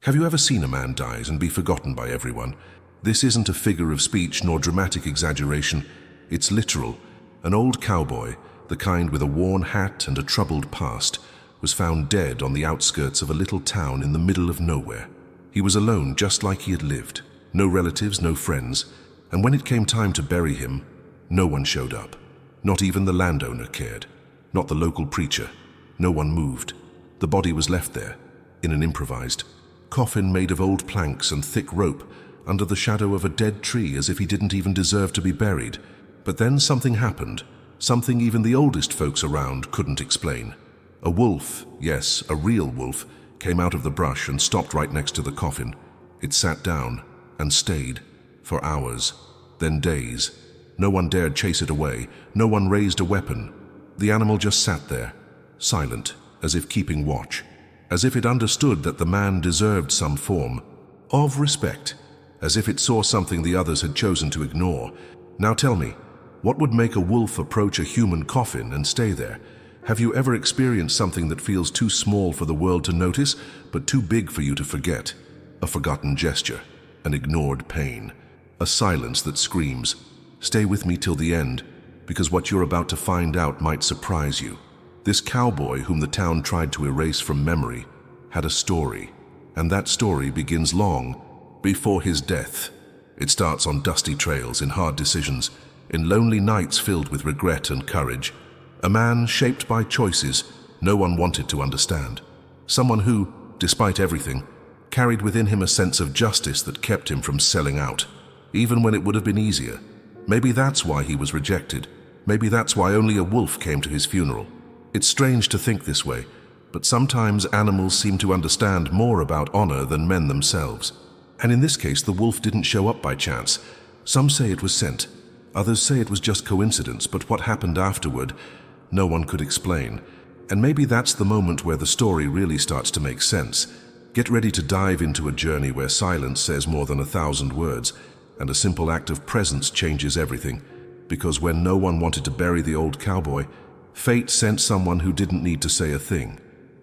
Have you ever seen a man die and be forgotten by everyone? This isn't a figure of speech nor dramatic exaggeration. It's literal. An old cowboy, the kind with a worn hat and a troubled past, was found dead on the outskirts of a little town in the middle of nowhere. He was alone, just like he had lived. No relatives, no friends. And when it came time to bury him, no one showed up. Not even the landowner cared. Not the local preacher. No one moved. The body was left there, in an improvised coffin made of old planks and thick rope, under the shadow of a dead tree, as if he didn't even deserve to be buried. But then something happened, something even the oldest folks around couldn't explain. A wolf, yes, a real wolf, came out of the brush and stopped right next to the coffin. It sat down and stayed for hours, then days. No one dared chase it away. No one raised a weapon. The animal just sat there, silent, as if keeping watch, as if it understood that the man deserved some form of respect, as if it saw something the others had chosen to ignore. Now tell me, what would make a wolf approach a human coffin and stay there? Have you ever experienced something that feels too small for the world to notice, but too big for you to forget? A forgotten gesture, an ignored pain, a silence that screams, "Stay with me till the end, because what you're about to find out might surprise you." This cowboy, whom the town tried to erase from memory, had a story, and that story begins long before his death. It starts on dusty trails, in hard decisions, in lonely nights filled with regret and courage. A man shaped by choices no one wanted to understand. Someone who, despite everything, carried within him a sense of justice that kept him from selling out, even when it would have been easier. Maybe that's why he was rejected. Maybe that's why only a wolf came to his funeral. It's strange to think this way, but sometimes animals seem to understand more about honor than men themselves. And in this case, the wolf didn't show up by chance. Some say it was sent. Others say it was just coincidence, but what happened afterward, no one could explain. And maybe that's the moment where the story really starts to make sense. Get ready to dive into a journey where silence says more than 1,000 words, and a simple act of presence changes everything. Because when no one wanted to bury the old cowboy, fate sent someone who didn't need to say a thing.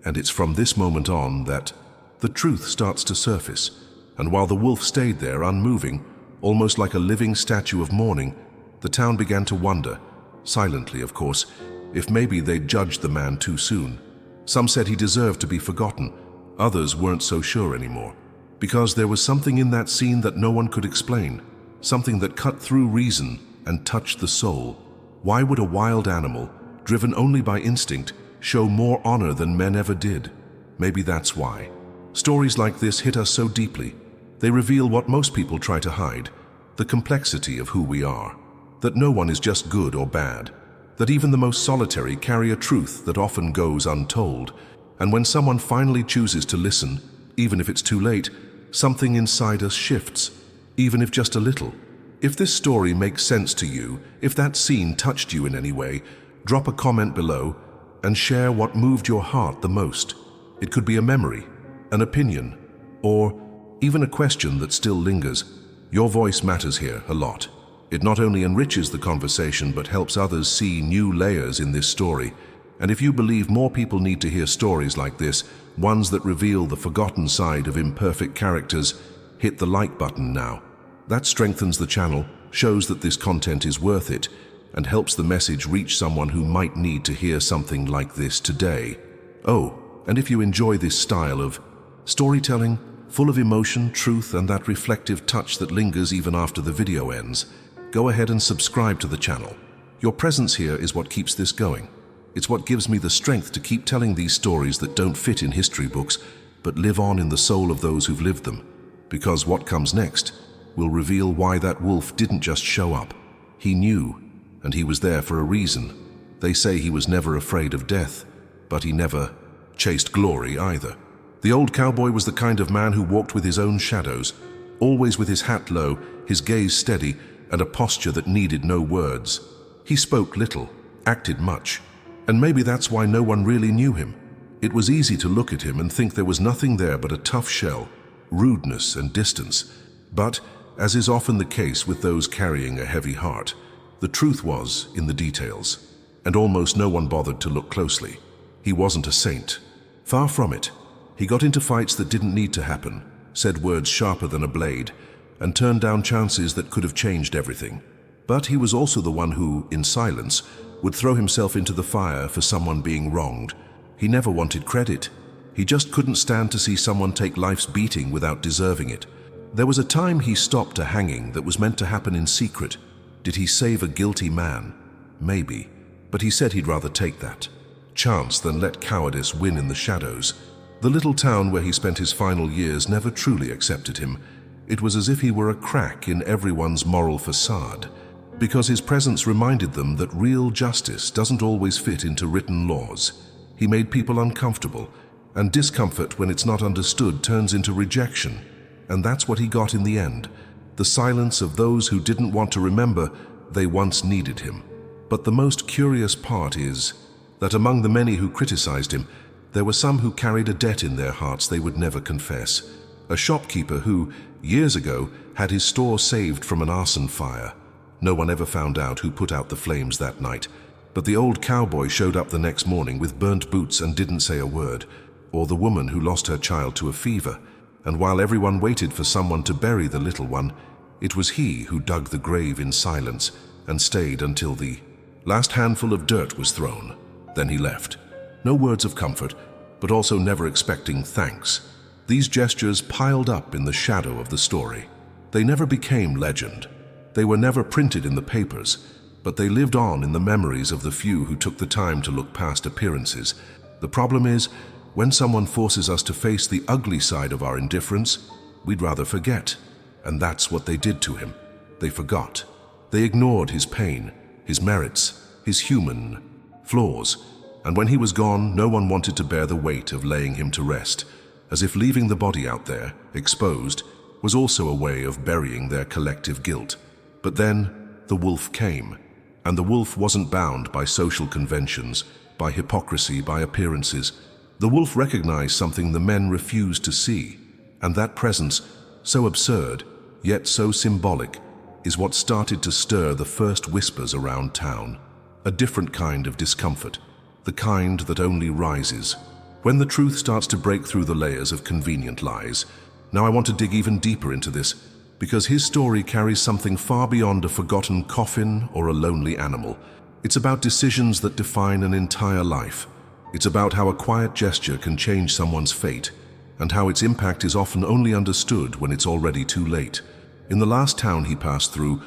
And it's from this moment on that the truth starts to surface. And while the wolf stayed there, unmoving, almost like a living statue of mourning, the town began to wonder, silently of course, if maybe they'd judged the man too soon. Some said he deserved to be forgotten. Others weren't so sure anymore. Because there was something in that scene that no one could explain. Something that cut through reason and touched the soul. Why would a wild animal, driven only by instinct, show more honor than men ever did? Maybe that's why. Stories like this hit us so deeply. They reveal what most people try to hide, the complexity of who we are. That no one is just good or bad. That even the most solitary carry a truth that often goes untold. And when someone finally chooses to listen, even if it's too late, something inside us shifts, even if just a little. If this story makes sense to you, if that scene touched you in any way, drop a comment below and share what moved your heart the most. It could be a memory, an opinion, or even a question that still lingers. Your voice matters here a lot. It not only enriches the conversation but helps others see new layers in this story. And if you believe more people need to hear stories like this, ones that reveal the forgotten side of imperfect characters, hit the like button now. That strengthens the channel, shows that this content is worth it, and helps the message reach someone who might need to hear something like this today. Oh, and if you enjoy this style of storytelling, full of emotion, truth, and that reflective touch that lingers even after the video ends, go ahead and subscribe to the channel. Your presence here is what keeps this going. It's what gives me the strength to keep telling these stories that don't fit in history books, but live on in the soul of those who've lived them. Because what comes next will reveal why that wolf didn't just show up. He knew, and he was there for a reason. They say he was never afraid of death, but he never chased glory either. The old cowboy was the kind of man who walked with his own shadows, always with his hat low, his gaze steady, and a posture that needed no words. He spoke little, acted much, and maybe that's why no one really knew him. It was easy to look at him and think there was nothing there but a tough shell, rudeness and distance. But, as is often the case with those carrying a heavy heart, the truth was in the details, and almost no one bothered to look closely. He wasn't a saint. Far from it. He got into fights that didn't need to happen, said words sharper than a blade, and turned down chances that could have changed everything. But he was also the one who, in silence, would throw himself into the fire for someone being wronged. He never wanted credit. He just couldn't stand to see someone take life's beating without deserving it. There was a time he stopped a hanging that was meant to happen in secret. Did he save a guilty man? Maybe. But he said he'd rather take that chance than let cowardice win in the shadows. The little town where he spent his final years never truly accepted him. It was as if he were a crack in everyone's moral facade, because his presence reminded them that real justice doesn't always fit into written laws. He made people uncomfortable, and discomfort when it's not understood turns into rejection. And that's what he got in the end, the silence of those who didn't want to remember they once needed him. But the most curious part is that among the many who criticized him, there were some who carried a debt in their hearts they would never confess. A shopkeeper who, years ago, had his store saved from an arson fire. No one ever found out who put out the flames that night, but the old cowboy showed up the next morning with burnt boots and didn't say a word, or the woman who lost her child to a fever. And while everyone waited for someone to bury the little one, it was he who dug the grave in silence and stayed until the last handful of dirt was thrown. Then he left. No words of comfort, but also never expecting thanks. These gestures piled up in the shadow of the story. They never became legend. They were never printed in the papers, but they lived on in the memories of the few who took the time to look past appearances. The problem is, when someone forces us to face the ugly side of our indifference, we'd rather forget. And that's what they did to him. They forgot. They ignored his pain, his merits, his human flaws. And when he was gone, no one wanted to bear the weight of laying him to rest, as if leaving the body out there, exposed, was also a way of burying their collective guilt. But then the wolf came, and the wolf wasn't bound by social conventions, by hypocrisy, by appearances. The wolf recognized something the men refused to see, and that presence, so absurd, yet so symbolic, is what started to stir the first whispers around town. A different kind of discomfort, the kind that only rises when the truth starts to break through the layers of convenient lies. Now I want to dig even deeper into this, because his story carries something far beyond a forgotten coffin or a lonely animal. It's about decisions that define an entire life. It's about how a quiet gesture can change someone's fate, and how its impact is often only understood when it's already too late. In the last town he passed through,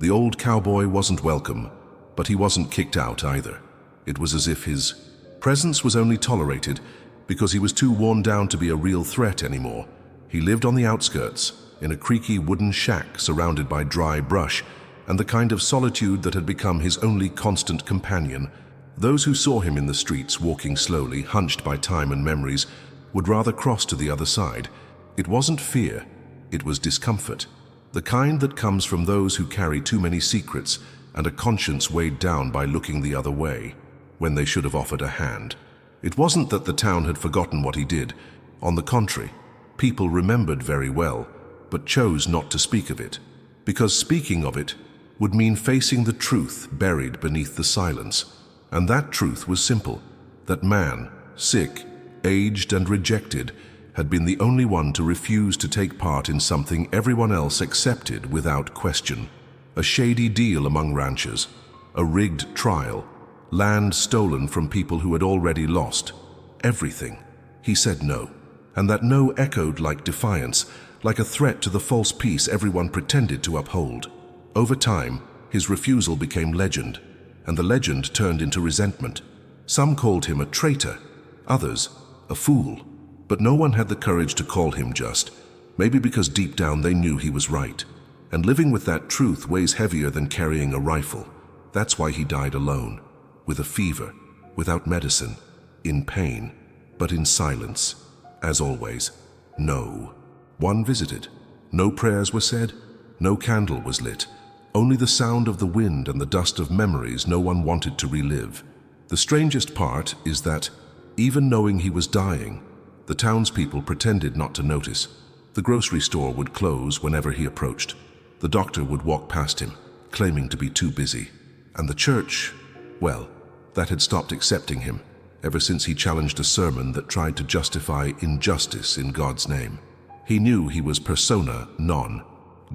the old cowboy wasn't welcome, but he wasn't kicked out either. It was as if his presence was only tolerated because he was too worn down to be a real threat anymore. He lived on the outskirts, in a creaky wooden shack surrounded by dry brush, and the kind of solitude that had become his only constant companion. Those who saw him in the streets walking slowly, hunched by time and memories, would rather cross to the other side. It wasn't fear, it was discomfort, the kind that comes from those who carry too many secrets and a conscience weighed down by looking the other way when they should have offered a hand. It wasn't that the town had forgotten what he did. On the contrary, people remembered very well, but chose not to speak of it, because speaking of it would mean facing the truth buried beneath the silence. And that truth was simple, that man, sick, aged and rejected, had been the only one to refuse to take part in something everyone else accepted without question. A shady deal among ranchers, a rigged trial, land stolen from people who had already lost everything. He said no, and that no echoed like defiance, like a threat to the false peace everyone pretended to uphold. Over time, his refusal became legend, and the legend turned into resentment. Some called him a traitor, others a fool, but no one had the courage to call him just, maybe because deep down they knew he was right. And living with that truth weighs heavier than carrying a rifle. That's why he died alone, with a fever, without medicine, in pain, but in silence. As always, no one visited. No prayers were said, no candle was lit, only the sound of the wind and the dust of memories no one wanted to relive. The strangest part is that, even knowing he was dying, the townspeople pretended not to notice. The grocery store would close whenever he approached. The doctor would walk past him, claiming to be too busy. And the church, well, that had stopped accepting him, ever since he challenged a sermon that tried to justify injustice in God's name. He knew he was persona non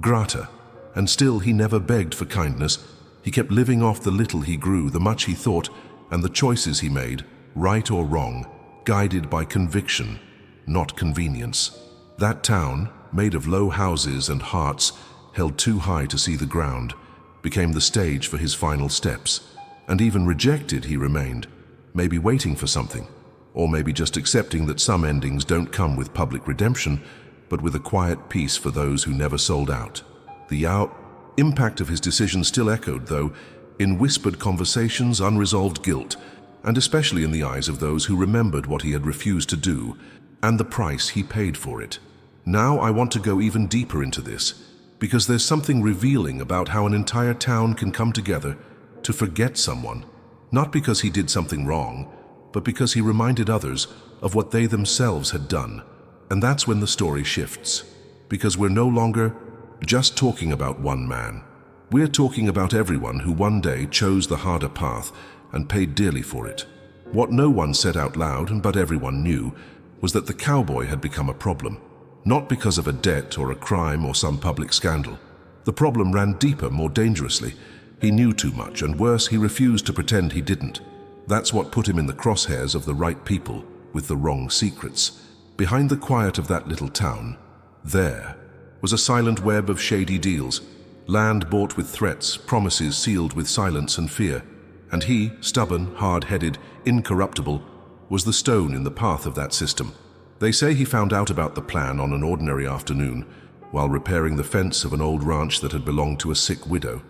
grata, and still he never begged for kindness. He kept living off the little he grew, the much he thought, and the choices he made, right or wrong, guided by conviction, not convenience. That town, made of low houses and hearts held too high to see the ground, became the stage for his final steps. And even rejected, he remained, maybe waiting for something, or maybe just accepting that some endings don't come with public redemption, but with a quiet peace for those who never sold out. The impact of his decision still echoed, though, in whispered conversations, unresolved guilt, and especially in the eyes of those who remembered what he had refused to do, and the price he paid for it. Now I want to go even deeper into this, because there's something revealing about how an entire town can come together to forget someone, not because he did something wrong, but because he reminded others of what they themselves had done. And that's when the story shifts, because we're no longer just talking about one man. We're talking about everyone who one day chose the harder path and paid dearly for it. What no one said out loud, but everyone knew, was that the cowboy had become a problem, not because of a debt or a crime or some public scandal. The problem ran deeper, more dangerously. He knew too much, and worse, he refused to pretend he didn't. That's what put him in the crosshairs of the right people with the wrong secrets. Behind the quiet of that little town, there was a silent web of shady deals, land bought with threats, promises sealed with silence and fear. And he, stubborn, hard-headed, incorruptible, was the stone in the path of that system. They say he found out about the plan on an ordinary afternoon, while repairing the fence of an old ranch that had belonged to a sick widow.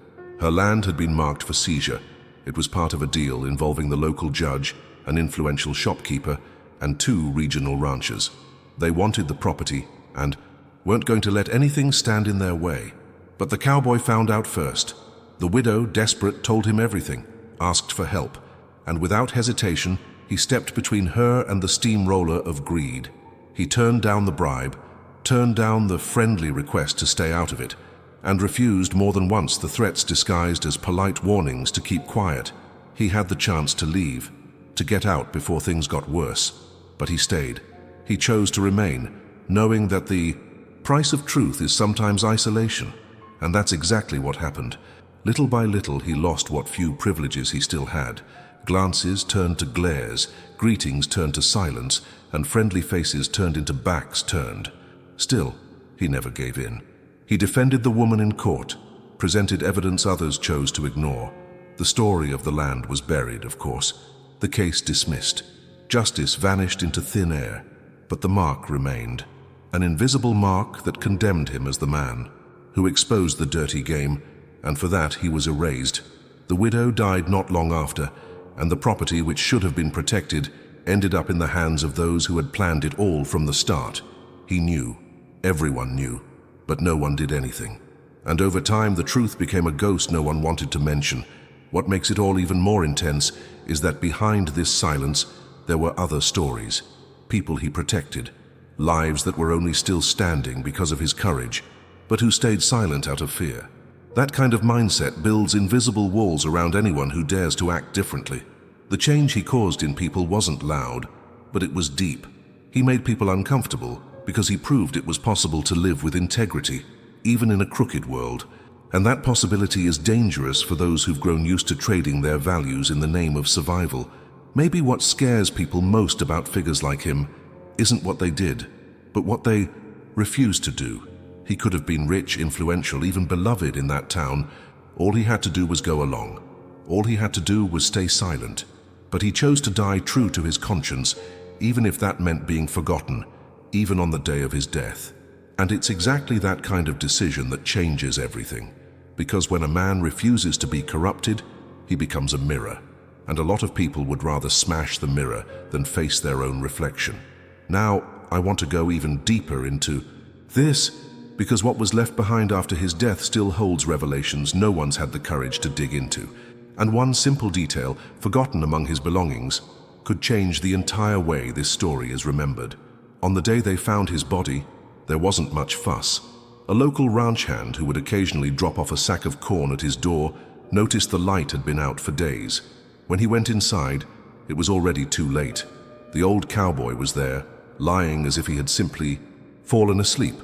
Her land had been marked for seizure. It was part of a deal involving the local judge, an influential shopkeeper, and 2 regional ranchers. They wanted the property and weren't going to let anything stand in their way. But the cowboy found out first. The widow, desperate, told him everything, asked for help, and without hesitation, he stepped between her and the steamroller of greed. He turned down the bribe, turned down the friendly request to stay out of it, and refused more than once the threats disguised as polite warnings to keep quiet. He had the chance to leave, to get out before things got worse, but he stayed. He chose to remain, knowing that the price of truth is sometimes isolation, and that's exactly what happened. Little by little, he lost what few privileges he still had. Glances turned to glares, greetings turned to silence, and friendly faces turned into backs turned. Still, he never gave in. He defended the woman in court, presented evidence others chose to ignore. The story of the land was buried, of course, the case dismissed. Justice vanished into thin air, but the mark remained, an invisible mark that condemned him as the man who exposed the dirty game, and for that he was erased. The widow died not long after, and the property which should have been protected ended up in the hands of those who had planned it all from the start. He knew, everyone knew, but no one did anything. And over time, the truth became a ghost no one wanted to mention. What makes it all even more intense is that behind this silence, there were other stories, people he protected, lives that were only still standing because of his courage, but who stayed silent out of fear. That kind of mindset builds invisible walls around anyone who dares to act differently. The change he caused in people wasn't loud, but it was deep. He made people uncomfortable because he proved it was possible to live with integrity, even in a crooked world. And that possibility is dangerous for those who've grown used to trading their values in the name of survival. Maybe what scares people most about figures like him isn't what they did, but what they refused to do. He could have been rich, influential, even beloved in that town. All he had to do was go along. All he had to do was stay silent. But he chose to die true to his conscience, even if that meant being forgotten, even on the day of his death. And it's exactly that kind of decision that changes everything. Because when a man refuses to be corrupted, he becomes a mirror. And a lot of people would rather smash the mirror than face their own reflection. Now, I want to go even deeper into this, because what was left behind after his death still holds revelations no one's had the courage to dig into. And one simple detail, forgotten among his belongings, could change the entire way this story is remembered. On the day they found his body, there wasn't much fuss. A local ranch hand who would occasionally drop off a sack of corn at his door noticed the light had been out for days. When he went inside, It was already too late. The old cowboy was there, lying as if he had simply fallen asleep,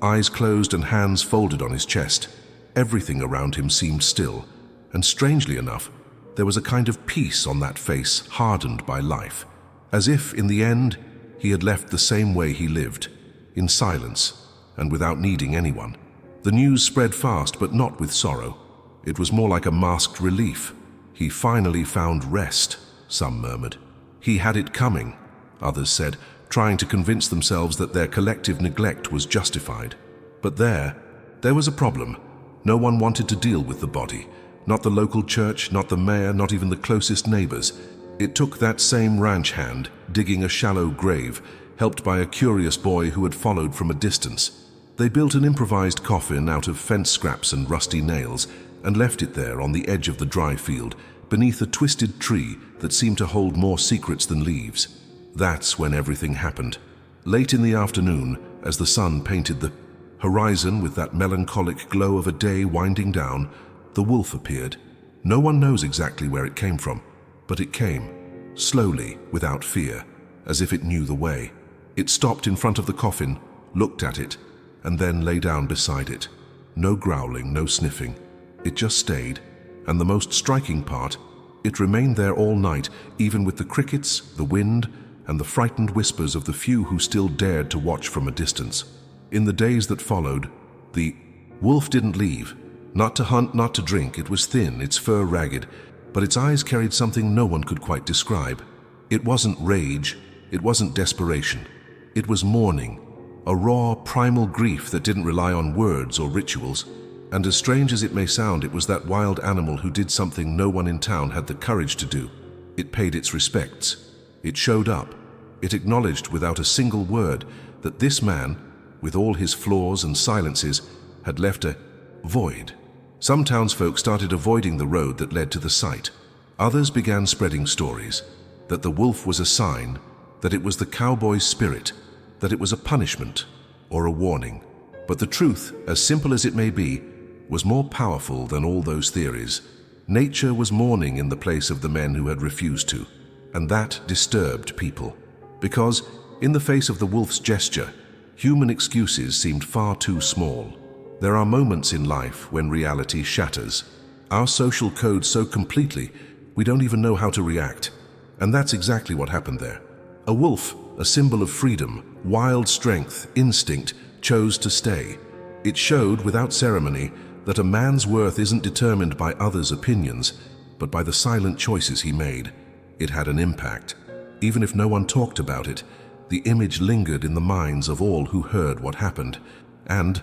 eyes closed and hands folded on his chest. Everything around him seemed still, and strangely enough, there was a kind of peace on that face hardened by life, as if, in the end, he had left the same way he lived, in silence and without needing anyone. The news spread fast, but not with sorrow. It was more like a masked relief. He finally found rest, some murmured. He had it coming, others said, trying to convince themselves that their collective neglect was justified. But there was a problem. No one wanted to deal with the body. Not the local church, not the mayor, not even the closest neighbors. It took that same ranch hand digging a shallow grave, helped by a curious boy who had followed from a distance. They built an improvised coffin out of fence scraps and rusty nails and left it there on the edge of the dry field, beneath a twisted tree that seemed to hold more secrets than leaves. That's when everything happened. Late in the afternoon, as the sun painted the horizon with that melancholic glow of a day winding down, the wolf appeared. No one knows exactly where it came from, but it came, slowly, without fear, as if it knew the way. It stopped in front of the coffin, looked at it, and then lay down beside it. No growling, no sniffing. It just stayed, and the most striking part, it remained there all night, even with the crickets, the wind, and the frightened whispers of the few who still dared to watch from a distance. In the days that followed, the wolf didn't leave. Not to hunt, not to drink. It was thin, its fur ragged, but its eyes carried something no one could quite describe. It wasn't rage, it wasn't desperation. It was mourning, a raw, primal grief that didn't rely on words or rituals. And as strange as it may sound, it was that wild animal who did something no one in town had the courage to do. It paid its respects. It showed up. It acknowledged without a single word that this man, with all his flaws and silences, had left a void. Some townsfolk started avoiding the road that led to the site. Others began spreading stories, that the wolf was a sign, that it was the cowboy's spirit, that it was a punishment or a warning. But the truth, as simple as it may be, was more powerful than all those theories. Nature was mourning in the place of the men who had refused to, and that disturbed people. Because, in the face of the wolf's gesture, human excuses seemed far too small. There are moments in life when reality shatters. Our social code so completely, we don't even know how to react. And that's exactly what happened there. A wolf, a symbol of freedom, wild strength, instinct, chose to stay. It showed, without ceremony, that a man's worth isn't determined by others' opinions, but by the silent choices he made. It had an impact. Even if no one talked about it, the image lingered in the minds of all who heard what happened. And,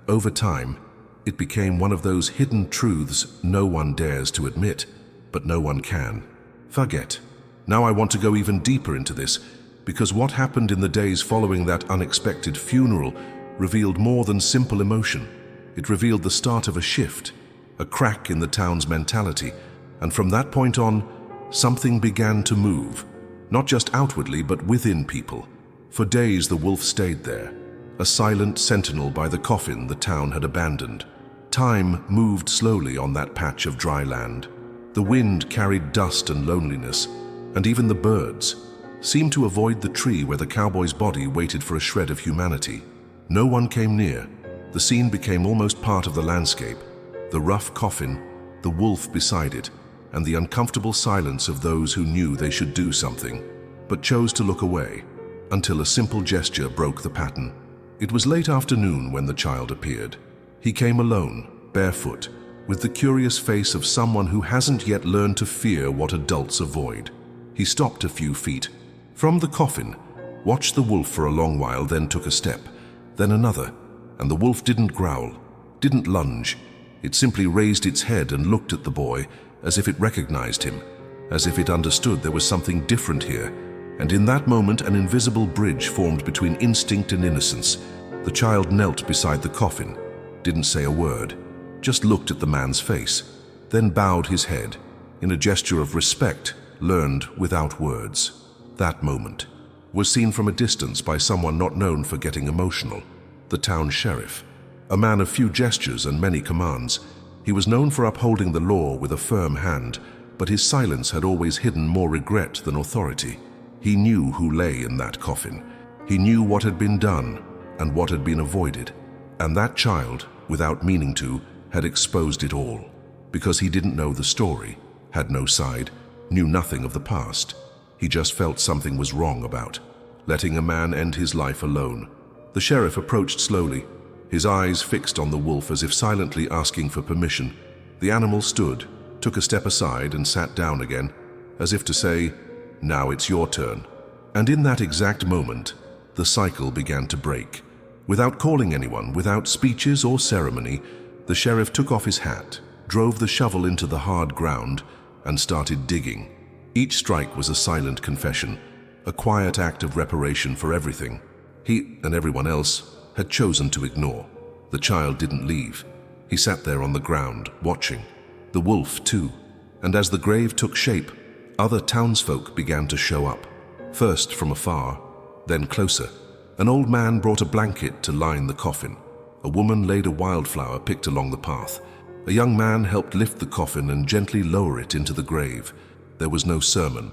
over time, it became one of those hidden truths no one dares to admit, but no one can forget. Now I want to go even deeper into this, because what happened in the days following that unexpected funeral revealed more than simple emotion. It revealed the start of a shift, a crack in the town's mentality, and from that point on, something began to move, not just outwardly but within people. For days the wolf stayed there, a silent sentinel by the coffin the town had abandoned. Time moved slowly on that patch of dry land. The wind carried dust and loneliness, and even the birds seemed to avoid the tree where the cowboy's body waited for a shred of humanity. No one came near. The scene became almost part of the landscape. The rough coffin, the wolf beside it, and the uncomfortable silence of those who knew they should do something, but chose to look away, until a simple gesture broke the pattern. It was late afternoon when the child appeared. He came alone, barefoot, with the curious face of someone who hasn't yet learned to fear what adults avoid. He stopped a few feet from the coffin, watched the wolf for a long while, then took a step, then another, and the wolf didn't growl, didn't lunge. It simply raised its head and looked at the boy as if it recognized him, as if it understood there was something different here. And in that moment, an invisible bridge formed between instinct and innocence. The child knelt beside the coffin, didn't say a word, just looked at the man's face, then bowed his head in a gesture of respect learned without words. That moment was seen from a distance by someone not known for getting emotional, the town sheriff. A man of few gestures and many commands, he was known for upholding the law with a firm hand, but his silence had always hidden more regret than authority. He knew who lay in that coffin. He knew what had been done and what had been avoided. And that child, without meaning to, had exposed it all. Because he didn't know the story, had no side, knew nothing of the past. He just felt something was wrong about letting a man end his life alone. The sheriff approached slowly, his eyes fixed on the wolf as if silently asking for permission. The animal stood, took a step aside and sat down again, as if to say, "Now it's your turn." And in that exact moment, the cycle began to break. Without calling anyone, without speeches or ceremony, the sheriff took off his hat, drove the shovel into the hard ground, and started digging. Each strike was a silent confession, a quiet act of reparation for everything he and everyone else had chosen to ignore. The child didn't leave. He sat there on the ground, watching. The wolf, too. And as the grave took shape, other townsfolk began to show up. First from afar, then closer. An old man brought a blanket to line the coffin. A woman laid a wildflower picked along the path. A young man helped lift the coffin and gently lower it into the grave. There was no sermon,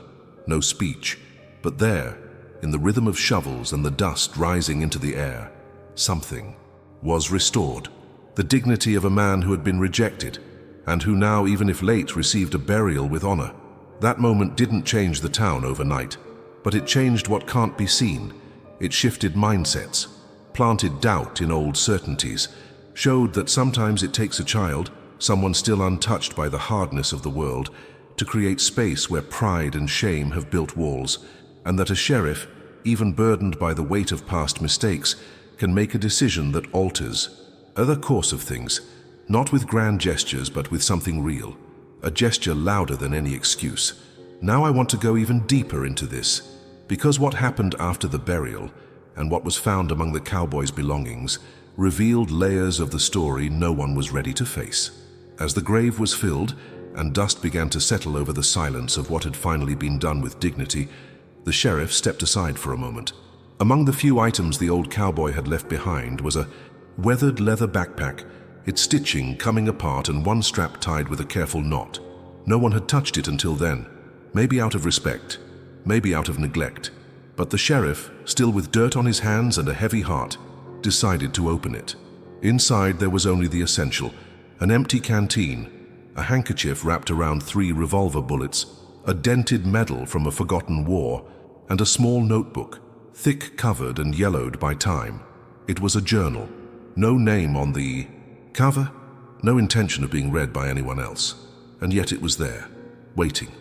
no speech, but there, in the rhythm of shovels and the dust rising into the air, something was restored. The dignity of a man who had been rejected, and who now, even if late, received a burial with honor. That moment didn't change the town overnight, but it changed what can't be seen. It shifted mindsets, planted doubt in old certainties, showed that sometimes it takes a child, someone still untouched by the hardness of the world, to create space where pride and shame have built walls, and that a sheriff, even burdened by the weight of past mistakes, can make a decision that alters the course of things, not with grand gestures but with something real, a gesture louder than any excuse. Now I want to go even deeper into this, because what happened after the burial, and what was found among the cowboy's belongings, revealed layers of the story no one was ready to face. As the grave was filled, and dust began to settle over the silence of what had finally been done with dignity, the sheriff stepped aside for a moment. Among the few items the old cowboy had left behind was a weathered leather backpack, its stitching coming apart and one strap tied with a careful knot. No one had touched it until then, maybe out of respect, maybe out of neglect. But the sheriff, still with dirt on his hands and a heavy heart, decided to open it. Inside there was only the essential, an empty canteen, a handkerchief wrapped around 3 revolver bullets, a dented medal from a forgotten war, and a small notebook, thick covered and yellowed by time. It was a journal. No name on the cover, no intention of being read by anyone else. And yet it was there, waiting,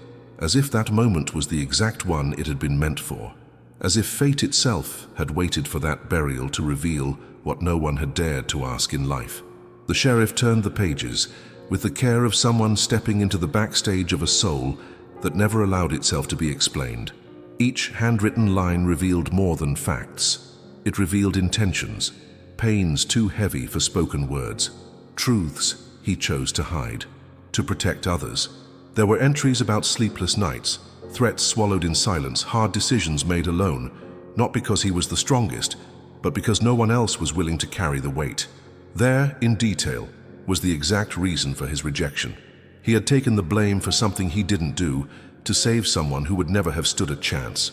as if that moment was the exact one it had been meant for, as if fate itself had waited for that burial to reveal what no one had dared to ask in life. The sheriff turned the pages, with the care of someone stepping into the backstage of a soul that never allowed itself to be explained. Each handwritten line revealed more than facts. It revealed intentions, pains too heavy for spoken words, truths he chose to hide, to protect others. There were entries about sleepless nights, threats swallowed in silence, hard decisions made alone, not because he was the strongest, but because no one else was willing to carry the weight. There, in detail, was the exact reason for his rejection. He had taken the blame for something he didn't do to save someone who would never have stood a chance.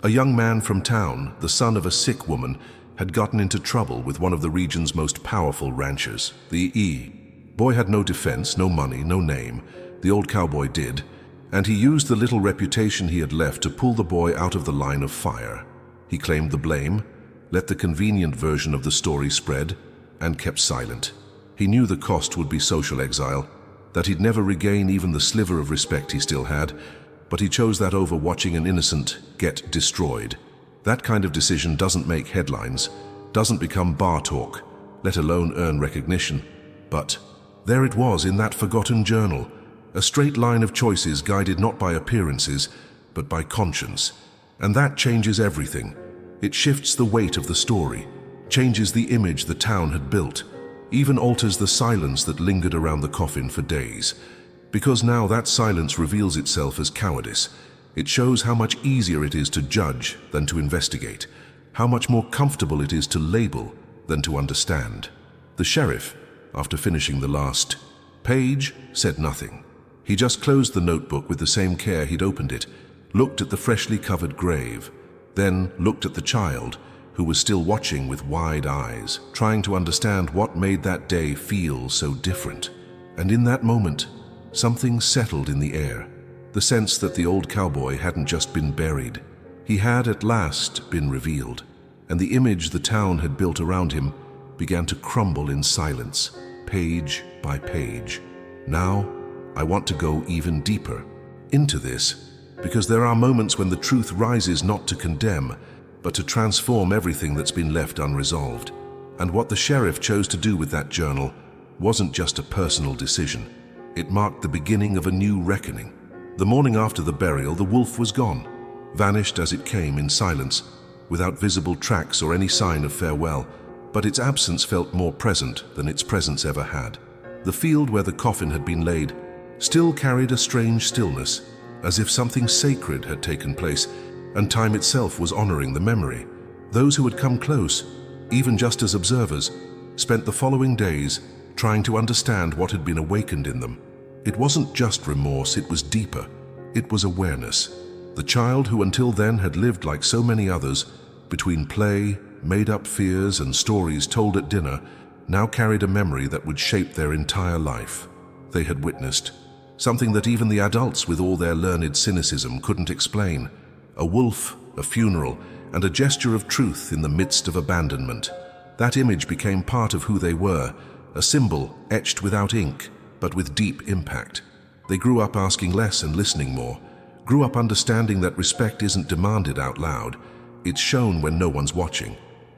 A young man from town, the son of a sick woman, had gotten into trouble with one of the region's most powerful ranchers, the Boy had no defense, no money, no name. The old cowboy did, and he used the little reputation he had left to pull the boy out of the line of fire. He claimed the blame, let the convenient version of the story spread, and kept silent. He knew the cost would be social exile, that he'd never regain even the sliver of respect he still had, but he chose that over watching an innocent get destroyed. That kind of decision doesn't make headlines, doesn't become bar talk, let alone earn recognition. But there it was in that forgotten journal, a straight line of choices guided not by appearances, but by conscience. And that changes everything. It shifts the weight of the story, changes the image the town had built, even alters the silence that lingered around the coffin for days. Because now that silence reveals itself as cowardice. It shows how much easier it is to judge than to investigate, how much more comfortable it is to label than to understand. The sheriff, after finishing the last page, said nothing. He just closed the notebook with the same care he'd opened it, looked at the freshly covered grave, then looked at the child, who was still watching with wide eyes, trying to understand what made that day feel so different. And in that moment, something settled in the air, the sense that the old cowboy hadn't just been buried. He had at last been revealed, and the image the town had built around him began to crumble in silence, page by page. Now, I want to go even deeper into this, because there are moments when the truth rises not to condemn, but to transform everything that's been left unresolved. And what the sheriff chose to do with that journal wasn't just a personal decision. It marked the beginning of a new reckoning. The morning after the burial, the wolf was gone, vanished as it came in silence, without visible tracks or any sign of farewell, but its absence felt more present than its presence ever had. The field where the coffin had been laid still carried a strange stillness, as if something sacred had taken place, and time itself was honoring the memory. Those who had come close, even just as observers, spent the following days trying to understand what had been awakened in them. It wasn't just remorse, it was deeper. It was awareness. The child who until then had lived like so many others, between play, made-up fears, and stories told at dinner, now carried a memory that would shape their entire life. They had witnessed something that even the adults with all their learned cynicism couldn't explain. A wolf, a funeral, and a gesture of truth in the midst of abandonment. That image became part of who they were, a symbol etched without ink, but with deep impact. They grew up asking less and listening more, grew up understanding that respect isn't demanded out loud, it's shown when no one's watching.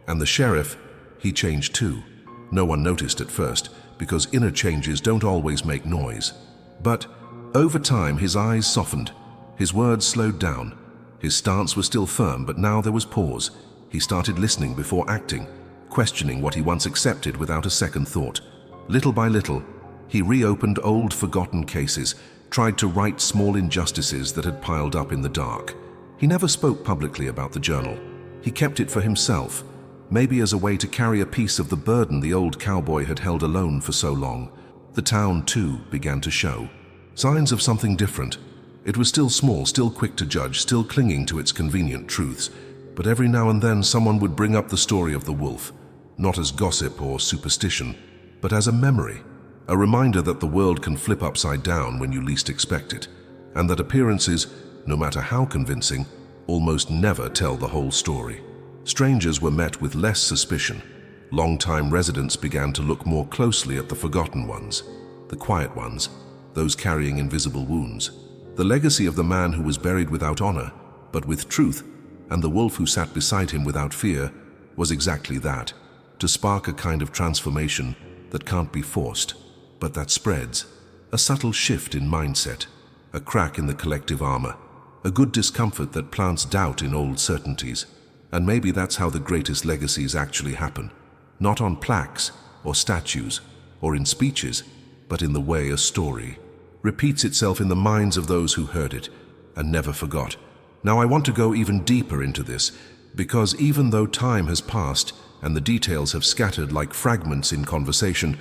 And the sheriff, he changed too. No one noticed at first, because inner changes don't always make noise. But over time, his eyes softened, his words slowed down. His stance was still firm, but now there was pause. He started listening before acting, questioning what he once accepted without a second thought. Little by little, he reopened old forgotten cases, tried to right small injustices that had piled up in the dark. He never spoke publicly about the journal. He kept it for himself, maybe as a way to carry a piece of the burden the old cowboy had held alone for so long. The town, too, began to show signs of something different. It was still small, still quick to judge, still clinging to its convenient truths, but every now and then someone would bring up the story of the wolf, not as gossip or superstition, but as a memory, a reminder that the world can flip upside down when you least expect it, and that appearances, no matter how convincing, almost never tell the whole story. Strangers were met with less suspicion. Long-time residents began to look more closely at the forgotten ones, the quiet ones, those carrying invisible wounds. The legacy of the man who was buried without honor, but with truth, and the wolf who sat beside him without fear, was exactly that, to spark a kind of transformation that can't be forced, but that spreads. A subtle shift in mindset, a crack in the collective armor, a good discomfort that plants doubt in old certainties. And maybe that's how the greatest legacies actually happen. Not on plaques or statues or in speeches, but in the way a story repeats itself in the minds of those who heard it and never forgot. Now I want to go even deeper into this, because even though time has passed and the details have scattered like fragments in conversation,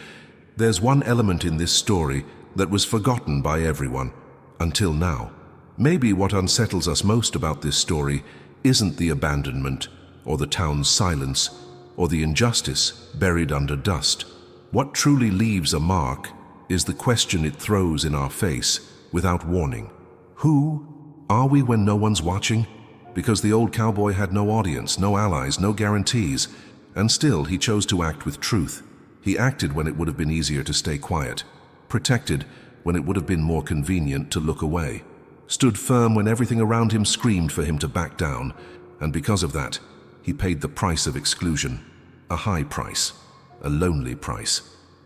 there's one element in this story that was forgotten by everyone, until now. Maybe what unsettles us most about this story isn't the abandonment, or the town's silence, or the injustice buried under dust. What truly leaves a mark is the question it throws in our face without warning. Who are we when no one's watching? Because the old cowboy had no audience, no allies, no guarantees, and still he chose to act with truth. He acted when it would have been easier to stay quiet, protected when it would have been more convenient to look away, stood firm when everything around him screamed for him to back down, and because of that, he paid the price of exclusion. A high price, a lonely price,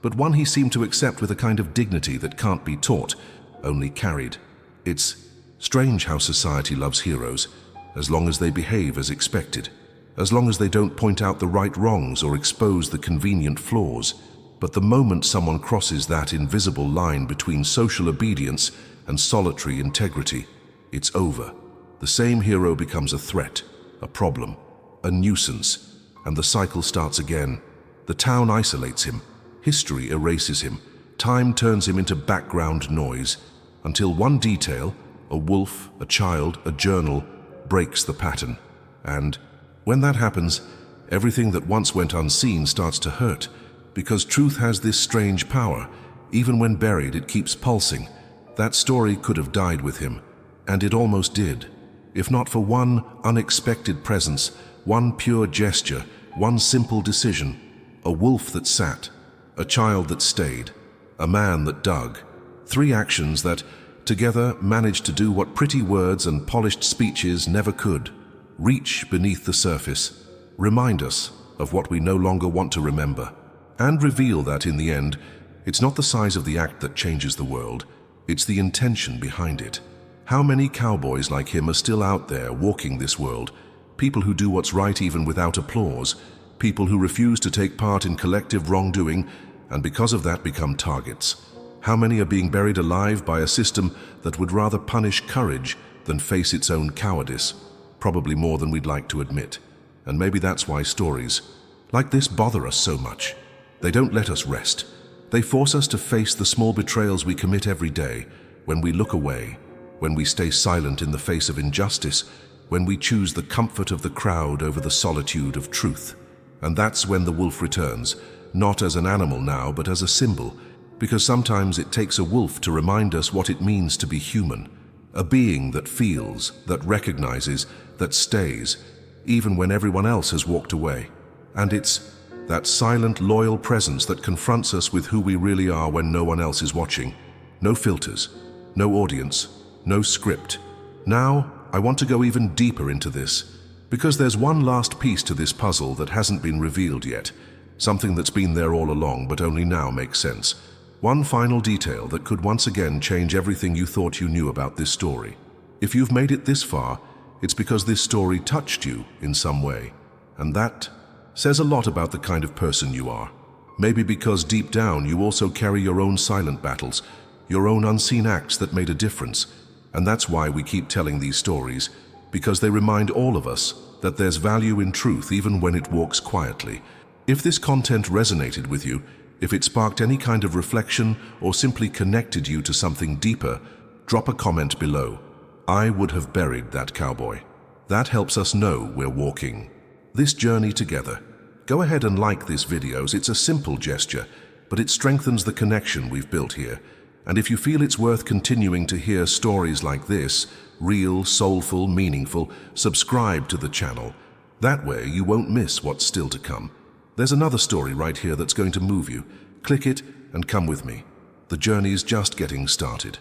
but one he seemed to accept with a kind of dignity that can't be taught, only carried. It's strange how society loves heroes, as long as they behave as expected, as long as they don't point out the right wrongs or expose the convenient flaws. But the moment someone crosses that invisible line between social obedience and solitary integrity, it's over. The same hero becomes a threat, a problem, a nuisance, and the cycle starts again. The town isolates him, history erases him, time turns him into background noise, until one detail, a wolf, a child, a journal, breaks the pattern. And when that happens, everything that once went unseen starts to hurt, because truth has this strange power. Even when buried, it keeps pulsing. That story could have died with him, and it almost did, if not for one unexpected presence, one pure gesture, one simple decision. A wolf that sat, a child that stayed, a man that dug. 3 actions that, together, managed to do what pretty words and polished speeches never could: reach beneath the surface, remind us of what we no longer want to remember, and reveal that, in the end, it's not the size of the act that changes the world, it's the intention behind it. How many cowboys like him are still out there walking this world? People who do what's right even without applause, people who refuse to take part in collective wrongdoing and because of that become targets. How many are being buried alive by a system that would rather punish courage than face its own cowardice? Probably more than we'd like to admit. And maybe that's why stories like this bother us so much. They don't let us rest. They force us to face the small betrayals we commit every day, when we look away, when we stay silent in the face of injustice, when we choose the comfort of the crowd over the solitude of truth. And that's when the wolf returns, not as an animal now, but as a symbol, because sometimes it takes a wolf to remind us what it means to be human, a being that feels, that recognizes, that stays, even when everyone else has walked away. And it's that silent, loyal presence that confronts us with who we really are when no one else is watching. No filters, no audience, no script. Now, I want to go even deeper into this, because there's one last piece to this puzzle that hasn't been revealed yet, something that's been there all along but only now makes sense. One final detail that could once again change everything you thought you knew about this story. If you've made it this far, it's because this story touched you in some way, and that says a lot about the kind of person you are. Maybe because deep down you also carry your own silent battles, your own unseen acts that made a difference. And that's why we keep telling these stories, because they remind all of us that there's value in truth even when it walks quietly. If this content resonated with you, if it sparked any kind of reflection or simply connected you to something deeper, drop a comment below. I would have buried that cowboy. That helps us know we're walking this journey together. Go ahead and like this video. It's a simple gesture, but it strengthens the connection we've built here. And if you feel it's worth continuing to hear stories like this, real, soulful, meaningful, subscribe to the channel. That way you won't miss what's still to come. There's another story right here that's going to move you. Click it and come with me. The journey's just getting started.